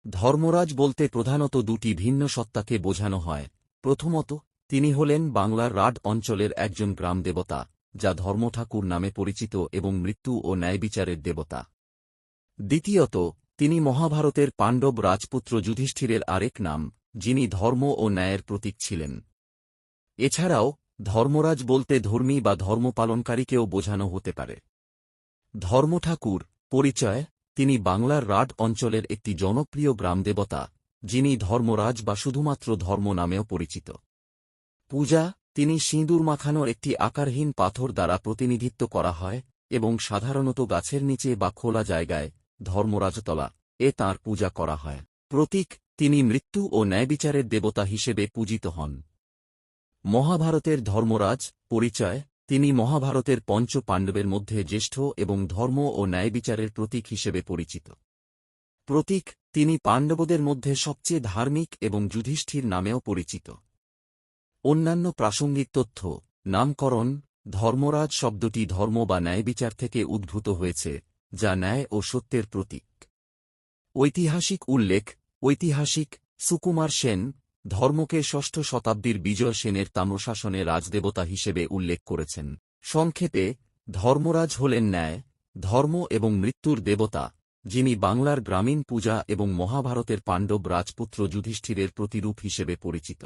ধর্মরাজ বলতে প্রধানত দুটি ভিন্ন সত্তাকে বোঝানো হয়। প্রথমত, তিনি হলেন বাংলার রাঢ় অঞ্চলের একজন গ্রাম দেবতা, যা ধর্মঠাকুর নামে পরিচিত এবং মৃত্যু ও ন্যায়বিচারের দেবতা। দ্বিতীয়ত, তিনি মহাভারতের পাণ্ডব রাজপুত্র যুধিষ্ঠিরের আরেক নাম, যিনি ধর্ম ও ন্যায়ের প্রতীক ছিলেন। এছাড়াও ধর্মরাজ বলতে ধর্মী বা ধর্মপালনকারীকেও বোঝানো হতে পারে। ধর্মঠাকুর পরিচয়: তিনি বাংলার রাঢ় অঞ্চলের একটি জনপ্রিয় গ্রামদেবতা, যিনি ধর্মরাজ বা শুধুমাত্র ধর্ম নামেও পরিচিত। পূজা: তিনি সিঁদুর মাখানো একটি আকারহীন পাথর দ্বারা প্রতিনিধিত্ব করা হয় এবং সাধারণত গাছের নিচে বা খোলা জায়গায় ধর্মরাজতলা এ তাঁর পূজা করা হয়। প্রতীক: তিনি মৃত্যু ও ন্যায়বিচারের দেবতা হিসেবে পূজিত হন। মহাভারতের ধর্মরাজ পরিচয়: তিনি মহাভারতের পঞ্চ পাণ্ডবের মধ্যে জ্যেষ্ঠ এবং ধর্ম ও ন্যায়বিচারের প্রতীক হিসেবে পরিচিত। প্রতীক: তিনি পাণ্ডবদের মধ্যে সবচেয়ে ধার্মিক এবং যুধিষ্ঠির নামেও পরিচিত। অন্যান্য প্রাসঙ্গিক তথ্য: নামকরণ: ধর্মরাজ শব্দটি ধর্ম বা ন্যায়বিচার থেকে উদ্ভূত হয়েছে, যা ন্যায় ও সত্যের প্রতীক। ঐতিহাসিক উল্লেখ: ঐতিহাসিক সুকুমার সেন ধর্মকে ষষ্ঠ শতাব্দীর বিজয় সেনের তাম্রশাসনে রাজদেবতা হিসেবে উল্লেখ করেছেন। সংক্ষেপে, ধর্মরাজ হলেন ন্যায়, ধর্ম এবং মৃত্যুর দেবতা, যিনি বাংলার গ্রামীণ পূজা এবং মহাভারতের পাণ্ডব রাজপুত্র যুধিষ্ঠিরের প্রতিরূপ হিসেবে পরিচিত।